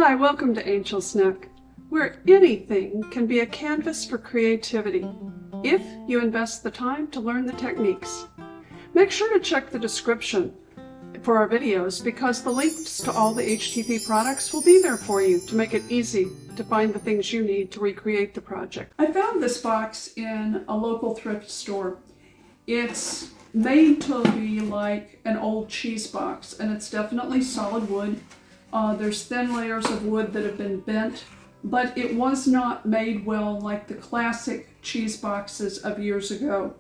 Hi, welcome to Angel's Nook, where anything can be a canvas for creativity, if you invest the time to learn the techniques. Make sure to check the description for our videos because the links to all the HTP products will be there for you to make it easy to find the things you need to recreate the project. I found this box in a local thrift store. It's made to be like an old cheese box, and it's definitely solid wood. There's thin layers of wood that have been bent, but it was not made well like the classic cheese boxes of years ago.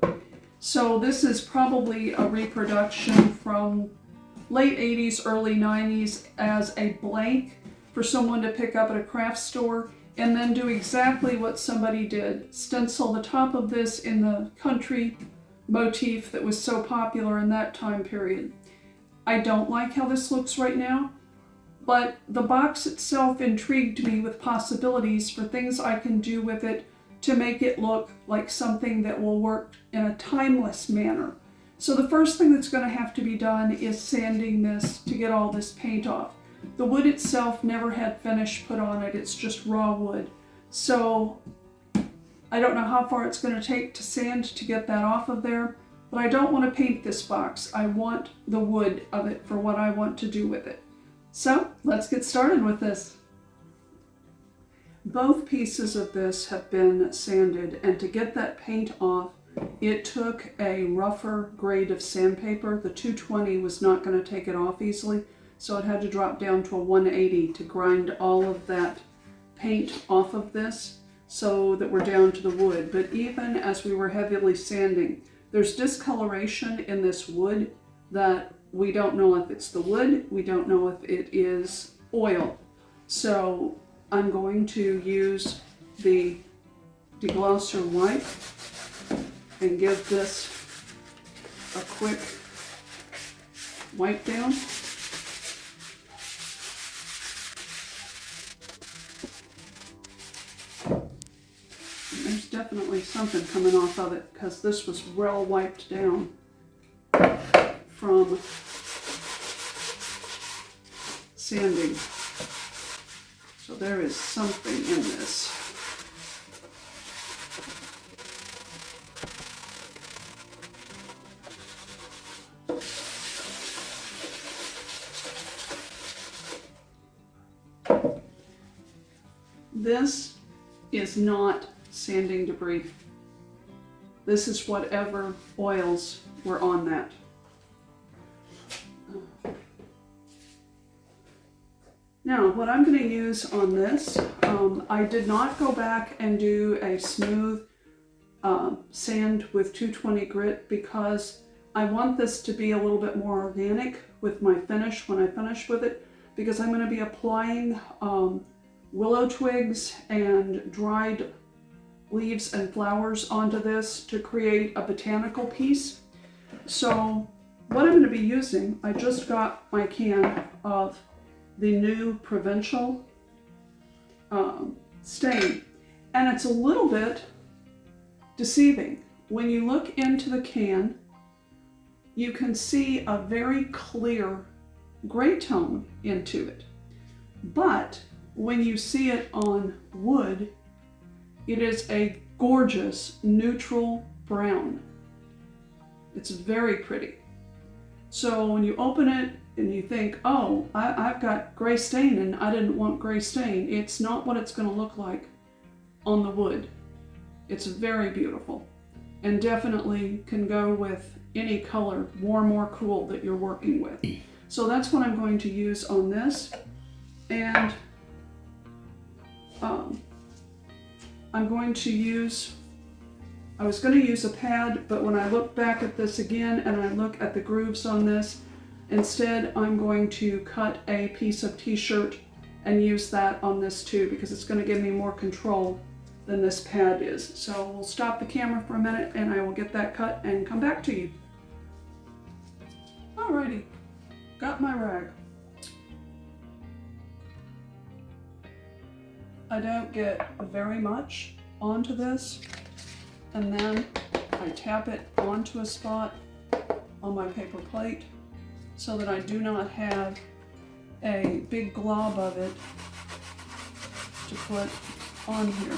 So this is probably a reproduction from late 80s, early 90s as a blank for someone to pick up at a craft store and then do exactly what somebody did. Stencil the top of this in the country motif that was so popular in that time period. I don't like how this looks right now, but the box itself intrigued me with possibilities for things I can do with it to make it look like something that will work in a timeless manner. So the first thing that's going to have to be done is sanding this to get all this paint off. The wood itself never had finish put on it, it's just raw wood. So I don't know how far it's going to take to sand to get that off of there, but I don't want to paint this box. I want the wood of it for what I want to do with it. So let's get started with this. Both pieces of this have been sanded, and to get that paint off, it took a rougher grade of sandpaper. The 220 was not going to take it off easily, so it had to drop down to a 180 to grind all of that paint off of this so that we're down to the wood. But even as we were heavily sanding, there's discoloration in this wood that we don't know if it's the wood, we don't know if it is oil. So I'm going to use the deglosser wipe and give this a quick wipe down. And there's definitely something coming off of it because this was well wiped down from sanding. So there is something in this. This is not sanding debris. This is whatever oils were on that. Now, what I'm going to use on this, I did not go back and do a smooth sand with 220 grit because I want this to be a little bit more organic with my finish when I finish with it, because I'm going to be applying willow twigs and dried leaves and flowers onto this to create a botanical piece. So what I'm going to be using, I just got my can of the new Provincial stain, and it's a little bit deceiving. When you look into the can, you can see a very clear gray tone into it, but when you see it on wood, it is a gorgeous neutral brown. It's very pretty. So when you open it and you think, oh, I've got gray stain and I didn't want gray stain, it's not what it's going to look like on the wood. It's very beautiful and definitely can go with any color, warm or cool, that you're working with. So that's what I'm going to use on this. And I'm going to use, I was going to use a pad, but when I look back at this again and I look at the grooves on this, instead I'm going to cut a piece of t-shirt and use that on this too, because it's going to give me more control than this pad is. So we'll stop the camera for a minute and I will get that cut and come back to you. Alrighty, got my rag. I don't get very much onto this, and then I tap it onto a spot on my paper plate so that I do not have a big glob of it to put on here.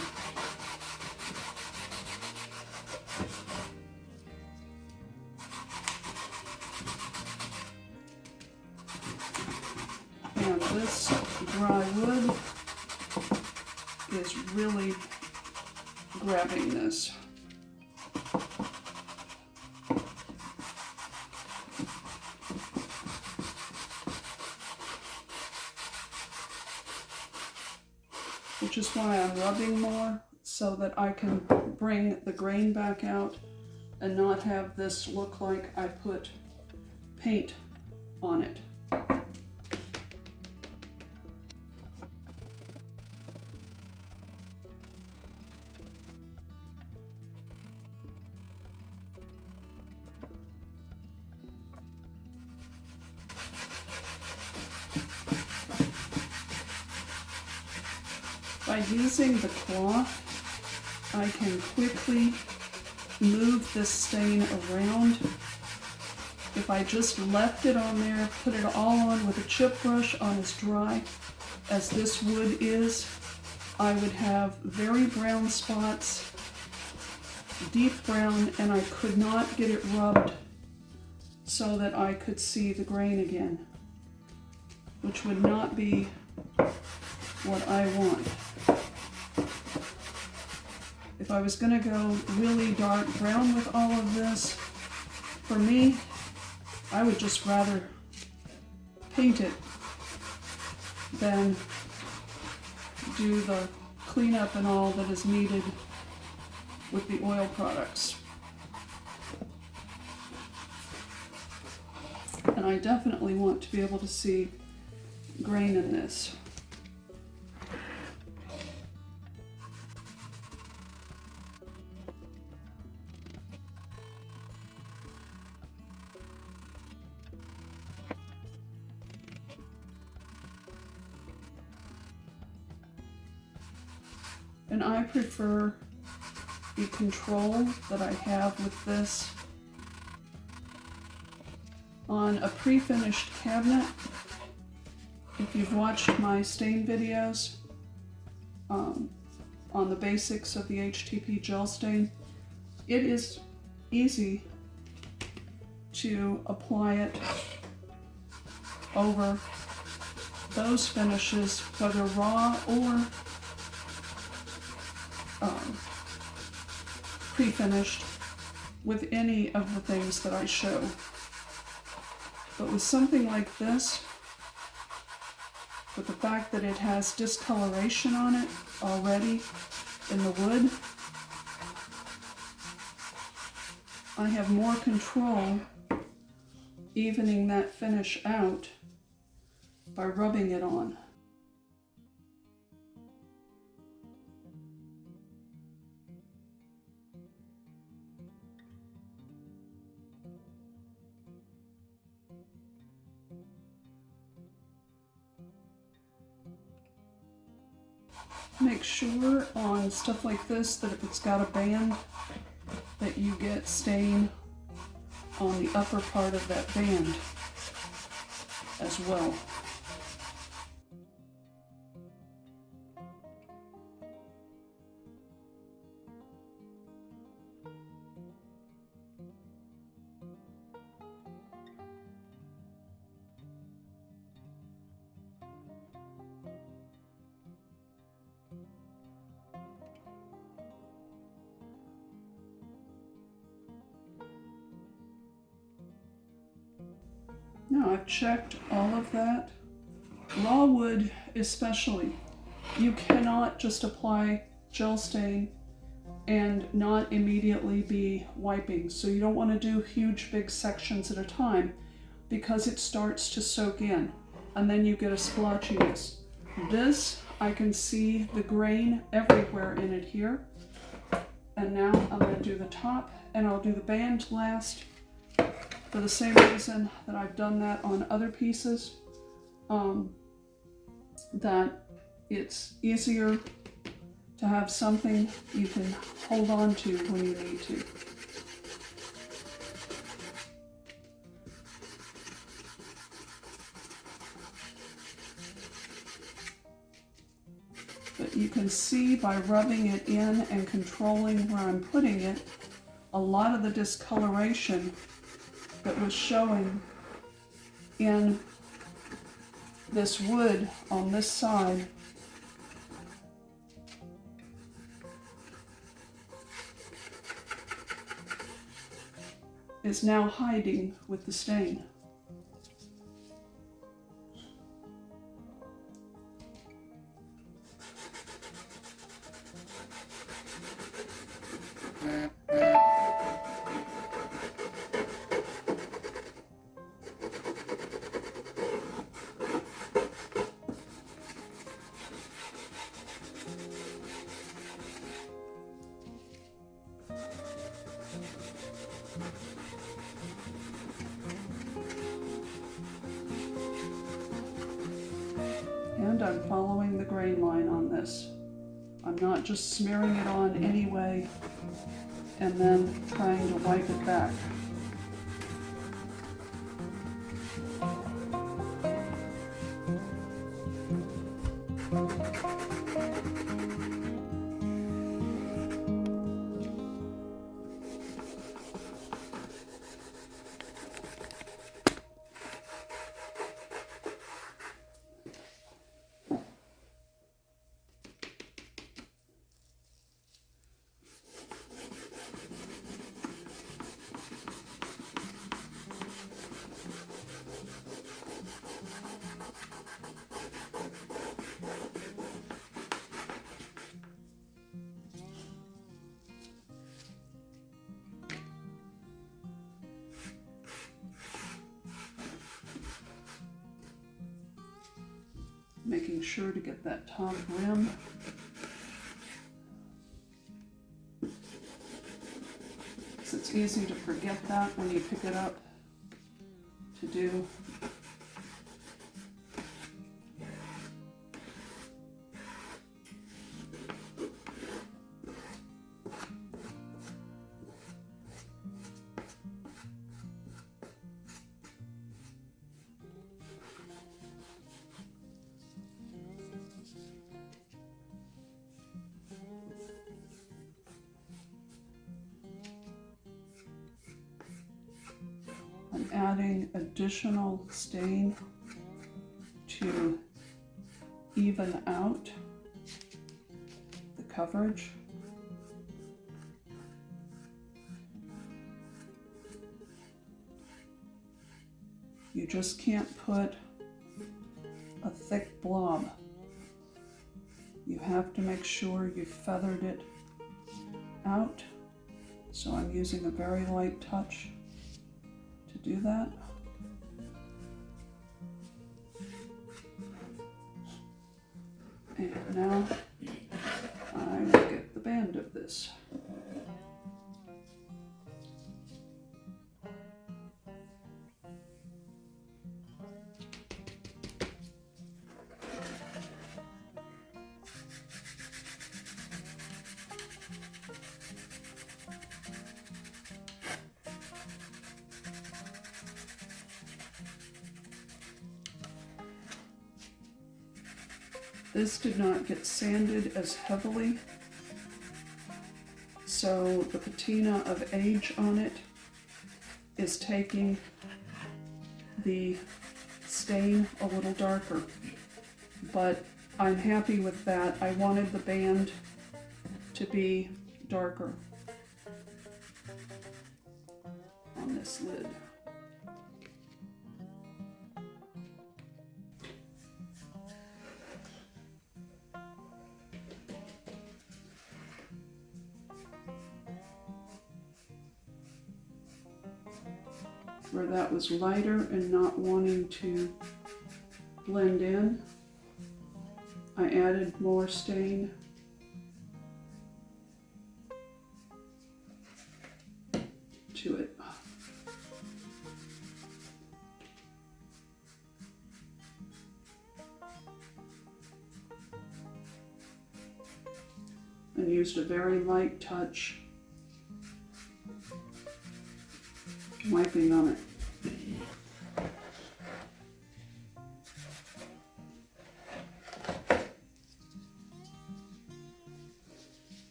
And this dry wood is really grabbing this. Which is why I'm rubbing more, so that I can bring the grain back out and not have this look like I put paint on it. By using the cloth, I can quickly move this stain around. If I just left it on there, put it all on with a chip brush on as dry as this wood is, I would have very brown spots, deep brown, and I could not get it rubbed so that I could see the grain again, which would not be what I want. If I was going to go really dark brown with all of this, for me, I would just rather paint it than do the cleanup and all that is needed with the oil products. And I definitely want to be able to see grain in this. And I prefer the control that I have with this on a pre-finished cabinet. If you've watched my stain videos on the basics of the HTP gel stain, it is easy to apply it over those finishes, whether raw or pre-finished, with any of the things that I show. But with something like this, with the fact that it has discoloration on it already in the wood, I have more control evening that finish out by rubbing it on. Make sure on stuff like this that if it's got a band, that you get stain on the upper part of that band as well. Now I've checked all of that. Raw wood especially, you cannot just apply gel stain and not immediately be wiping. So you don't want to do huge big sections at a time because it starts to soak in and then you get a splotchiness. This, I can see the grain everywhere in it here. And now I'm going to do the top and I'll do the band last, for the same reason that I've done that on other pieces, that it's easier to have something you can hold on to when you need to. But you can see by rubbing it in and controlling where I'm putting it, a lot of the discoloration that was showing in this wood on this side is now hiding with the stain. And I'm following the grain line on this. I'm not just smearing it on anyway and then trying to wipe it back. Making sure to get that top rim. So it's easy to forget that when you pick it up to do. I'm adding additional stain to even out the coverage. You just can't put a thick blob. You have to make sure you've feathered it out. So I'm using a very light touch to do that. And now I will get the band of this. This did not get sanded as heavily, so the patina of age on it is taking the stain a little darker. But I'm happy with that. I wanted the band to be darker on this lid. Where that was lighter and not wanting to blend in, I added more stain to it. And used a very light touch, wiping on it.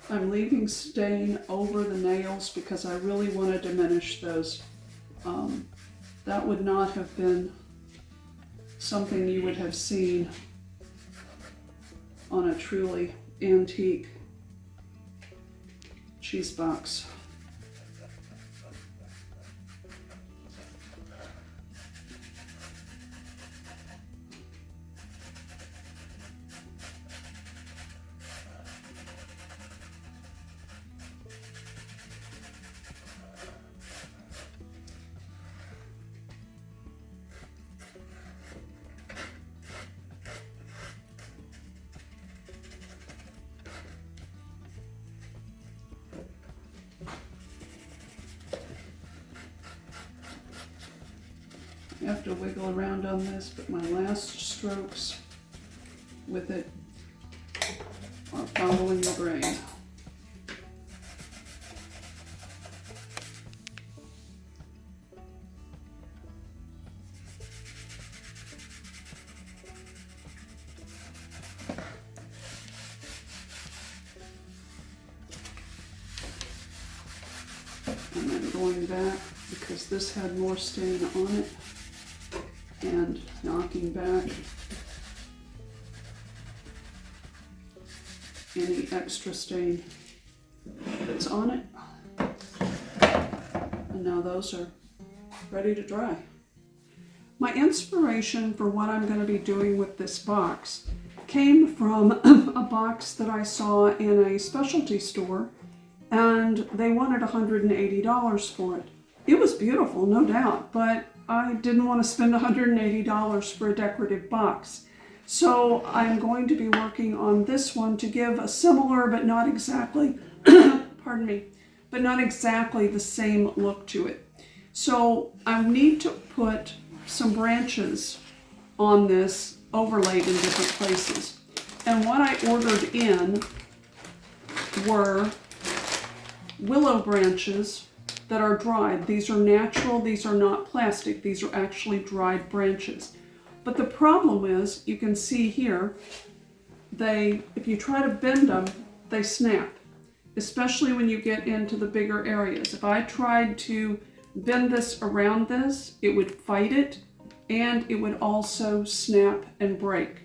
I'm leaving stain over the nails because I really want to diminish those. That would not have been something you would have seen on a truly antique cheese box. I have to wiggle around on this, but my last strokes with it are following the grain. And then going back, because this had more stain on it, and knocking back any extra stain that's on it. And now those are ready to dry. My inspiration for what I'm going to be doing with this box came from a box that I saw in a specialty store, and they wanted $180 for it. It was beautiful, no doubt, but I didn't want to spend $180 for a decorative box. So I'm going to be working on this one to give a similar but not exactly, pardon me, but not exactly the same look to it. So I need to put some branches on this overlaid in different places. And what I ordered in were willow branches that are dried. These are natural, these are not plastic, these are actually dried branches. But the problem is, you can see here, if you try to bend them, they snap, especially when you get into the bigger areas. If I tried to bend this around this, it would fight it, and it would also snap and break.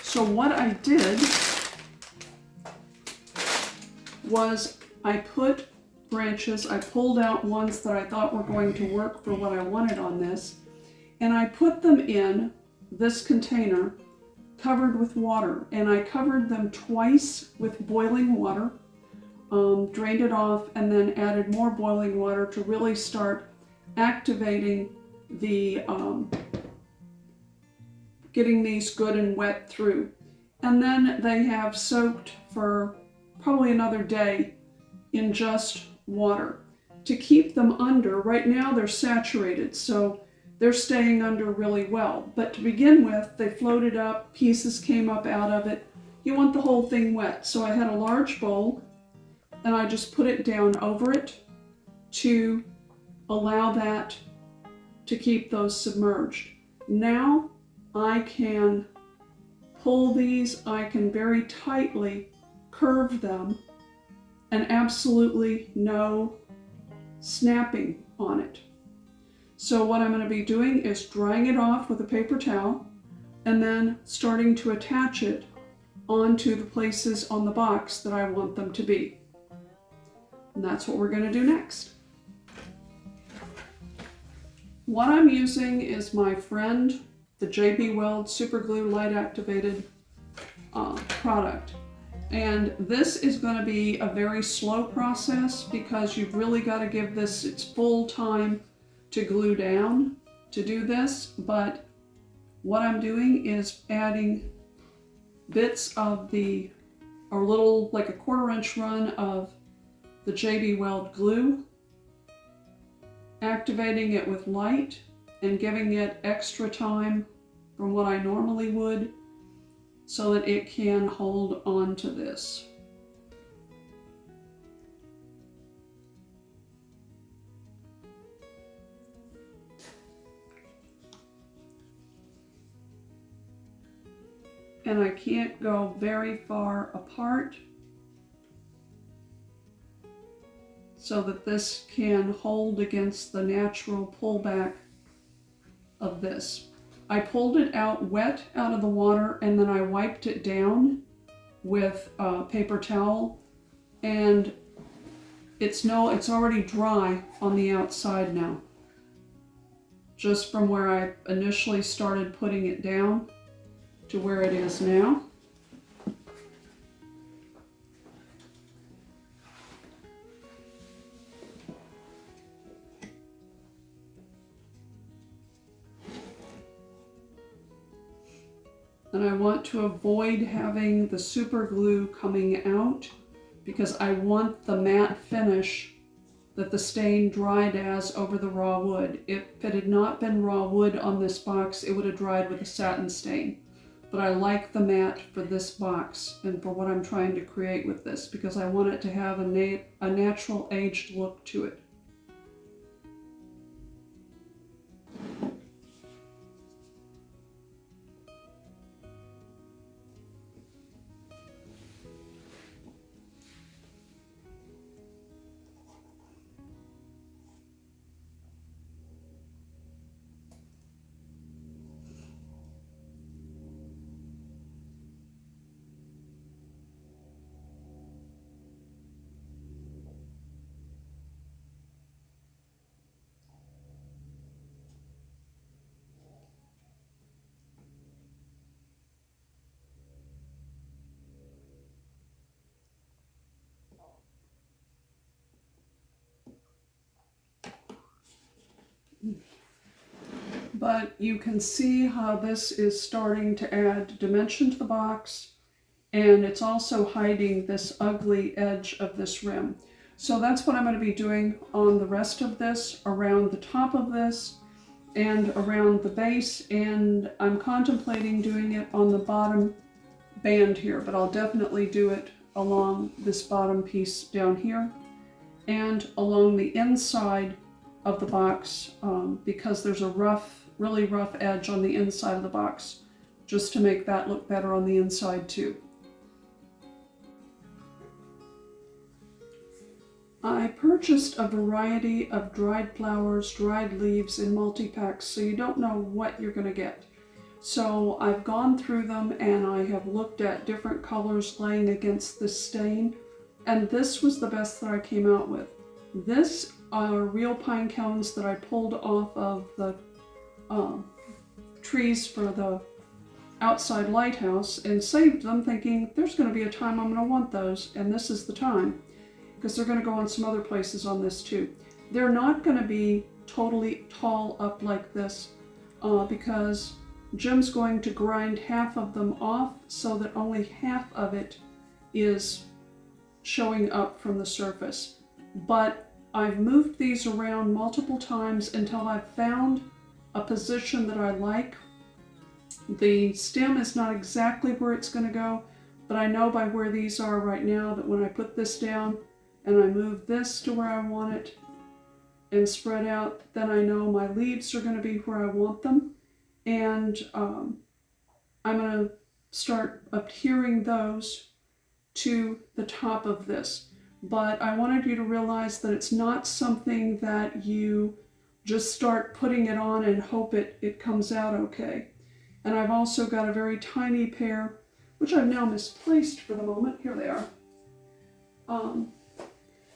So what I did was I put branches, I pulled out ones that I thought were going to work for what I wanted on this, and I put them in this container covered with water, and I covered them twice with boiling water, drained it off, and then added more boiling water to really start activating the getting these good and wet through. And then they have soaked for probably another day in just water to keep them under. Right now they're saturated, so they're staying under really well. But to begin with, they floated up, pieces came up out of it. You want the whole thing wet. So I had a large bowl, and I just put it down over it to allow that to keep those submerged. Now I can pull these, I can very tightly curve them, and absolutely no snapping on it. So what I'm going to be doing is drying it off with a paper towel and then starting to attach it onto the places on the box that I want them to be. And that's what we're going to do next. What I'm using is my friend, the JB Weld Super Glue Light Activated product. And this is going to be a very slow process because you've really got to give this its full time to glue down to do this. But what I'm doing is adding bits of a little, like a 1/4 inch run of the JB Weld glue, activating it with light and giving it extra time from what I normally would, so that it can hold on to this. And I can't go very far apart so that this can hold against the natural pullback of this. I pulled it out wet out of the water, and then I wiped it down with a paper towel, and it's already dry on the outside now, just from where I initially started putting it down to where it is now. And I want to avoid having the super glue coming out because I want the matte finish that the stain dried as over the raw wood. If it had not been raw wood on this box, it would have dried with a satin stain. But I like the matte for this box and for what I'm trying to create with this because I want it to have a natural aged look to it. But you can see how this is starting to add dimension to the box, and it's also hiding this ugly edge of this rim. So that's what I'm going to be doing on the rest of this, around the top of this and around the base, and I'm contemplating doing it on the bottom band here, but I'll definitely do it along this bottom piece down here and along the inside of the box because there's a really rough edge on the inside of the box, just to make that look better on the inside too. I purchased a variety of dried flowers, dried leaves in multi-packs, so you don't know what you're going to get. So I've gone through them and I have looked at different colors laying against this stain, and this was the best that I came out with. This are real pine cones that I pulled off of the trees for the outside lighthouse and saved them, thinking there's going to be a time I'm going to want those, and this is the time, because they're going to go on some other places on this too. They're not going to be totally tall up like this because Jim's going to grind half of them off so that only half of it is showing up from the surface. But I've moved these around multiple times until I've found a position that I like. The stem is not exactly where it's going to go, but I know by where these are right now that when I put this down and I move this to where I want it and spread out, then I know my leaves are going to be where I want them, and I'm going to start adhering those to the top of this. But I wanted you to realize that it's not something that you just start putting it on and hope it comes out okay. And I've also got a very tiny pair, which I've now misplaced for the moment. Here they are.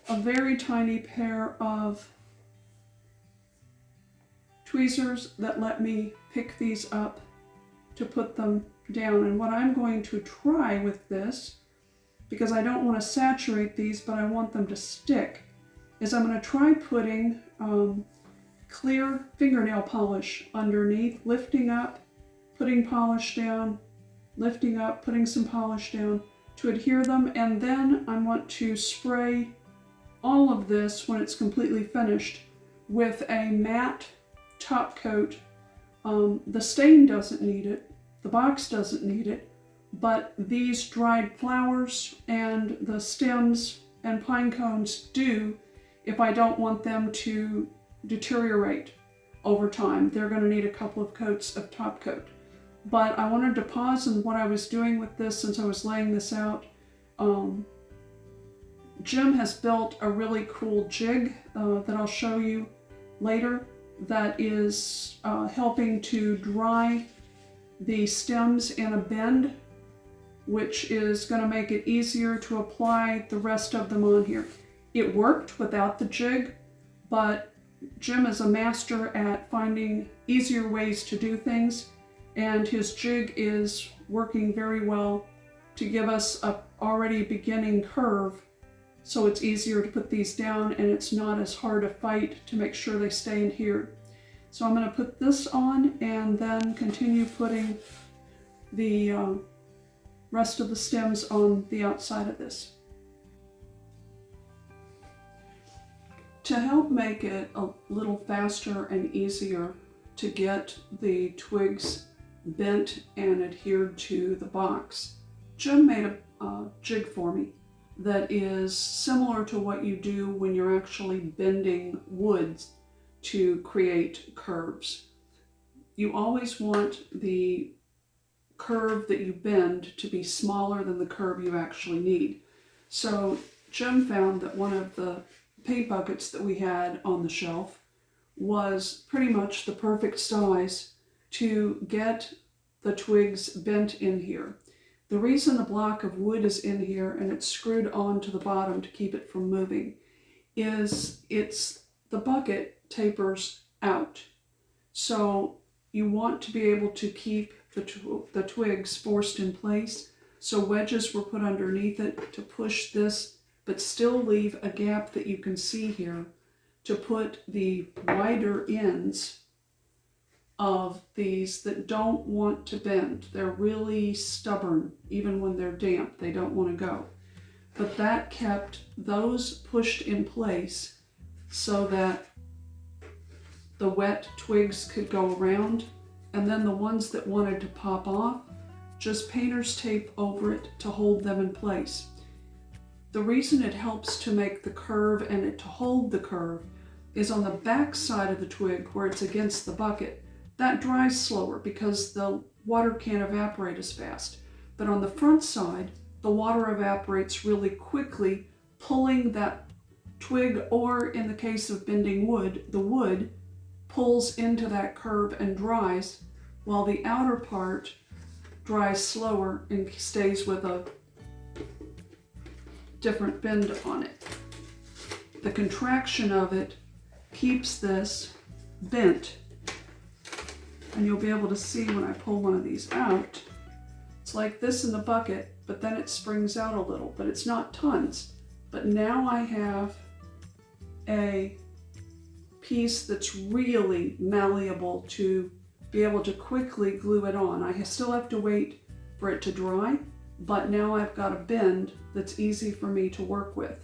A very tiny pair of tweezers that let me pick these up to put them down. And what I'm going to try with this, because I don't want to saturate these, but I want them to stick, is I'm going to try putting clear fingernail polish underneath, lifting up, putting polish down, lifting up, putting some polish down to adhere them, and then I want to spray all of this when it's completely finished with a matte top coat. The stain doesn't need it, the box doesn't need it, but these dried flowers and the stems and pine cones do if I don't want them to deteriorate over time. They're going to need a couple of coats of top coat. But I wanted to pause in what I was doing with this since I was laying this out Jim has built a really cool jig that I'll show you later that is helping to dry the stems in a bend, which is going to make it easier to apply the rest of them on here. It worked without the jig, but Jim is a master at finding easier ways to do things, and his jig is working very well to give us a already beginning curve, so it's easier to put these down and it's not as hard a fight to make sure they stay in here. So I'm going to put this on and then continue putting the rest of the stems on the outside of this. To help make it a little faster and easier to get the twigs bent and adhered to the box, Jim made a jig for me that is similar to what you do when you're actually bending woods to create curves. You always want the curve that you bend to be smaller than the curve you actually need. So Jim found that one of the paint buckets that we had on the shelf was pretty much the perfect size to get the twigs bent in here. The reason the block of wood is in here and it's screwed on to the bottom to keep it from moving is the bucket tapers out. So you want to be able to keep the twigs forced in place. So wedges were put underneath it to push this, but still leave a gap that you can see here to put the wider ends of these that don't want to bend. They're really stubborn. Even when they're damp, they don't want to go. But that kept those pushed in place so that the wet twigs could go around, and then the ones that wanted to pop off, just painter's tape over it to hold them in place. The reason it helps to make the curve and to hold the curve is on the back side of the twig where it's against the bucket. That dries slower because the water can't evaporate as fast. But on the front side, the water evaporates really quickly, pulling that twig, or in the case of bending wood, the wood pulls into that curve and dries, while the outer part dries slower and stays with a different bend on it. The contraction of it keeps this bent. And you'll be able to see when I pull one of these out, it's like this in the bucket, but then it springs out a little, but it's not tons. But now I have a piece that's really malleable to be able to quickly glue it on. I still have to wait for it to dry, but now I've got a bend that's easy for me to work with.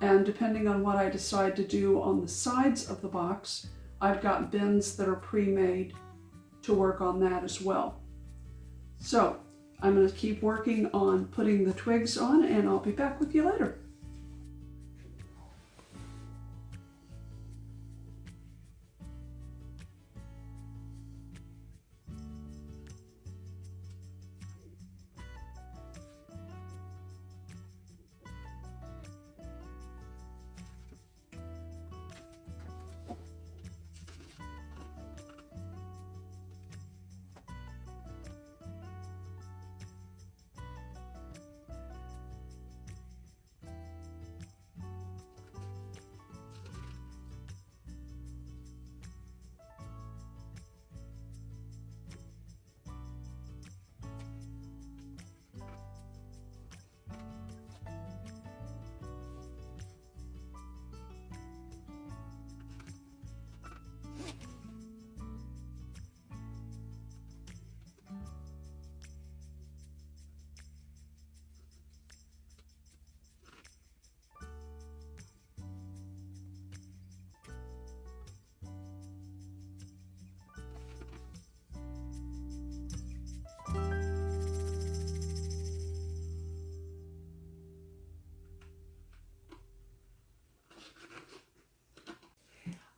And depending on what I decide to do on the sides of the box, I've got bends that are pre-made to work on that as well. So I'm going to keep working on putting the twigs on, and I'll be back with you later.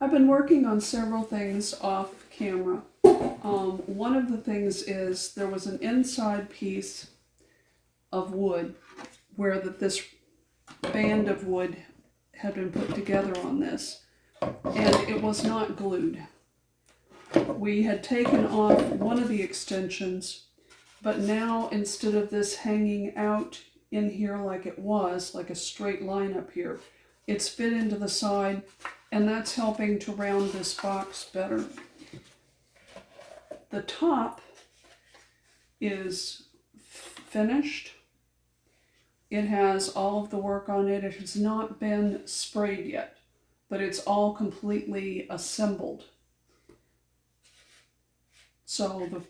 I've been working on several things off camera. One of the things is there was an inside piece of wood where this band of wood had been put together on this, and it was not glued. We had taken off one of the extensions, but now instead of this hanging out in here like it was, like a straight line up here, it's fit into the side, and that's helping to round this box better. The top is finished. It has all of the work on it. It has not been sprayed yet, but it's all completely assembled. So the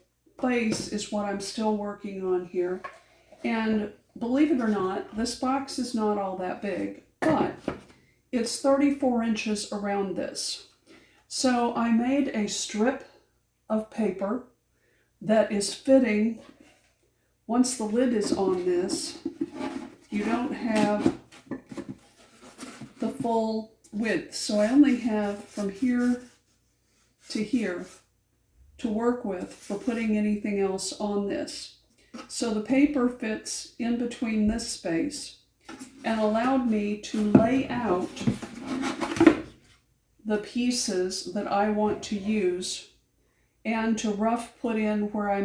base is what I'm still working on here. And believe it or not, this box is not all that big, but it's 34 inches around this. So I made a strip of paper that is fitting. Once the lid is on this, you don't have the full width. So I only have from here to here to work with for putting anything else on this. So the paper fits in between this space and allowed me to lay out the pieces that I want to use and to rough put in where I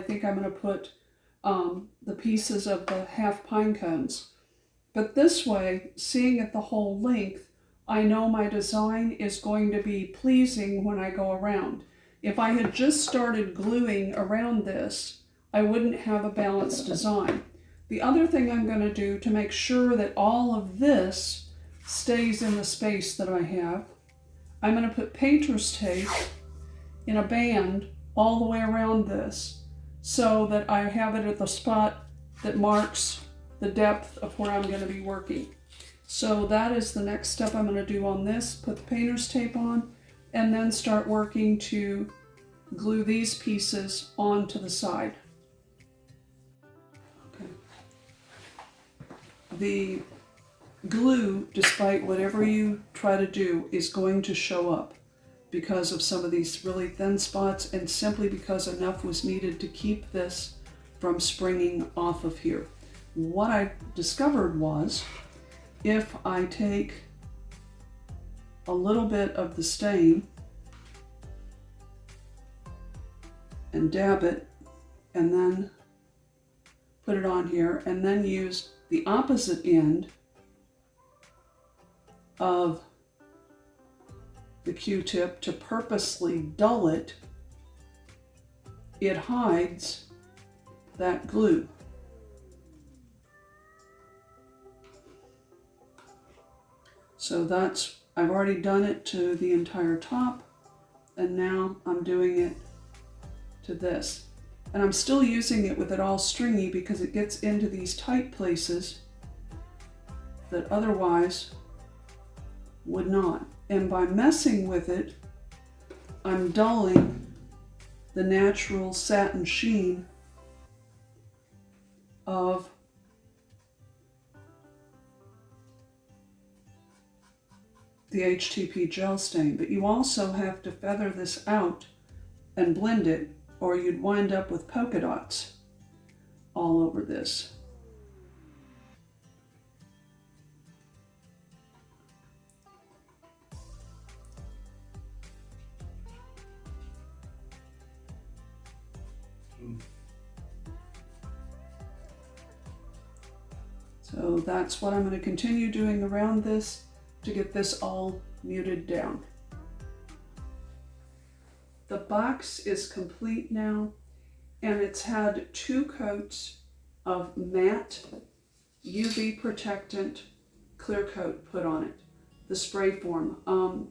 think I'm going to put the pieces of the half pine cones. But this way, seeing it the whole length, I know my design is going to be pleasing when I go around. If I had just started gluing around this, I wouldn't have a balanced design. The other thing I'm going to do to make sure that all of this stays in the space that I have, I'm going to put painter's tape in a band all the way around this so that I have it at the spot that marks the depth of where I'm going to be working. So that is the next step I'm going to do on this, put the painter's tape on, and then start working to glue these pieces onto the side. Okay. The glue, despite whatever you try to do, is going to show up because of some of these really thin spots and simply because enough was needed to keep this from springing off of here. What I discovered was if I take a little bit of the stain and dab it and then put it on here and then use the opposite end of the Q-tip to purposely dull it, it hides that glue. So I've already done it to the entire top, and now I'm doing it to this. And I'm still using it with it all stringy because it gets into these tight places that otherwise would not. And by messing with it, I'm dulling the natural satin sheen of the HTP gel stain. But you also have to feather this out and blend it, or you'd wind up with polka dots all over this. So that's what I'm going to continue doing around this to get this all muted down. The box is complete now, and it's had 2 coats of matte UV protectant clear coat put on it, the spray form.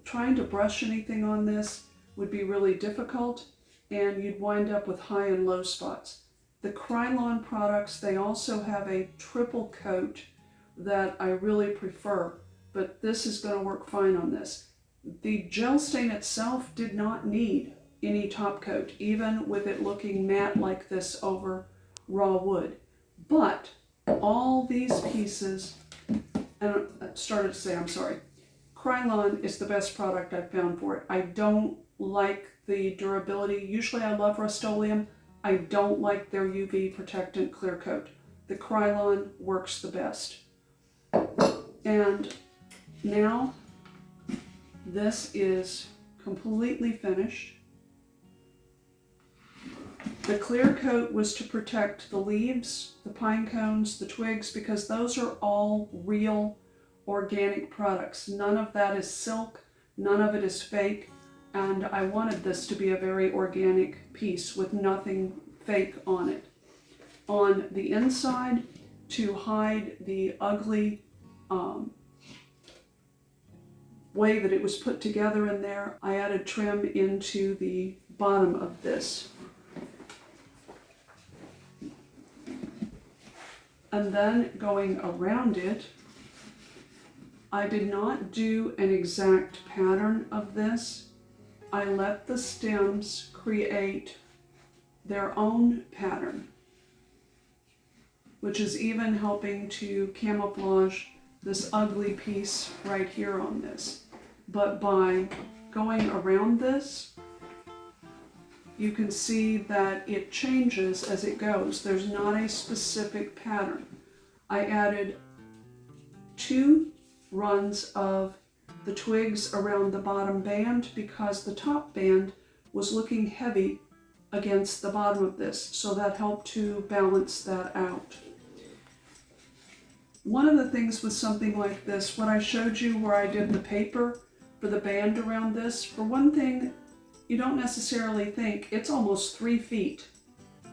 Trying to brush anything on this would be really difficult, and you'd wind up with high and low spots. The Krylon products, they also have a triple coat that I really prefer, but this is going to work fine on this. The gel stain itself did not need any top coat, even with it looking matte like this over raw wood. But all these pieces, and I started to say, I'm sorry, Krylon is the best product I've found for it. I don't like the durability. Usually I love Rust-Oleum. I don't like their UV protectant clear coat. The Krylon works the best. And now this is completely finished. The clear coat was to protect the leaves, the pine cones, the twigs, because those are all real organic products. None of that is silk, none of it is fake, and I wanted this to be a very organic piece with nothing fake on it. On the inside, to hide the ugly way that it was put together in there, I added trim into the bottom of this. And then going around it, I did not do an exact pattern of this. I let the stems create their own pattern, which is even helping to camouflage this ugly piece right here on this. But by going around this, you can see that it changes as it goes. There's not a specific pattern. I added 2 runs of the twigs around the bottom band because the top band was looking heavy against the bottom of this, so that helped to balance that out. One of the things with something like this, what I showed you where I did the paper for the band around this, for one thing, you don't necessarily think it's almost 3 feet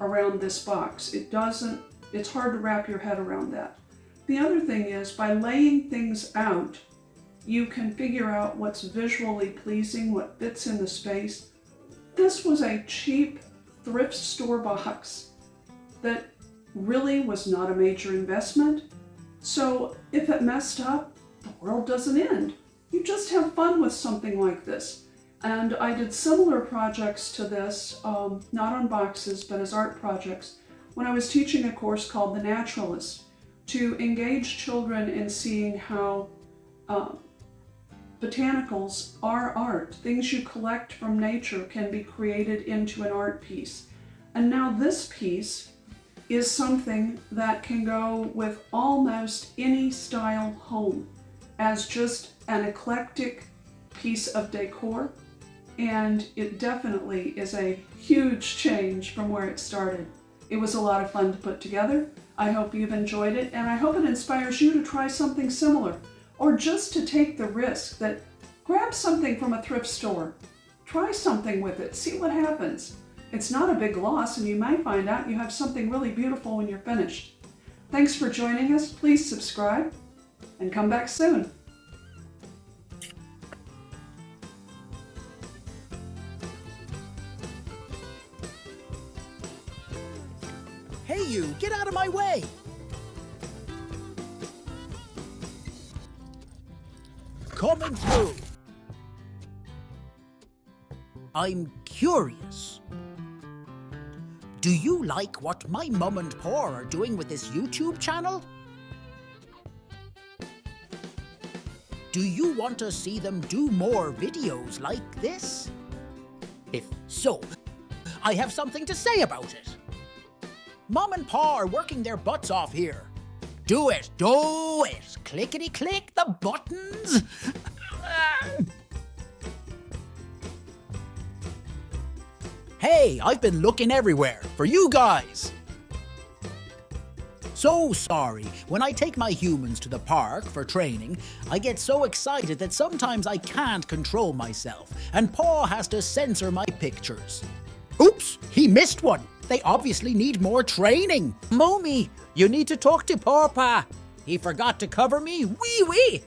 around this box. It's hard to wrap your head around that. The other thing is, by laying things out, you can figure out what's visually pleasing, what fits in the space. This was a cheap thrift store box that really was not a major investment. So if it messed up, the world doesn't end. You just have fun with something like this. And I did similar projects to this, not on boxes, but as art projects, when I was teaching a course called The Naturalist, to engage children in seeing how botanicals are art. Things you collect from nature can be created into an art piece. And now this piece is something that can go with almost any style home as just an eclectic piece of decor. And it definitely is a huge change from where it started. It was a lot of fun to put together. I hope you've enjoyed it, and I hope it inspires you to try something similar, or just to take the risk that grab something from a thrift store, try something with it, see what happens. It's not a big loss, and you might find out you have something really beautiful when you're finished. Thanks for joining us. Please subscribe and come back soon. Hey you, get out of my way! Coming through. I'm curious. Do you like what my mum and pa are doing with this YouTube channel? Do you want to see them do more videos like this? If so, I have something to say about it. Mom and Pa are working their butts off here. Do it, do it. Clickety-click the buttons. Hey, I've been looking everywhere for you guys. So sorry, when I take my humans to the park for training, I get so excited that sometimes I can't control myself, and Pa has to censor my pictures. Oops, he missed one. They obviously need more training. Mommy, you need to talk to Papa. He forgot to cover me. Wee wee.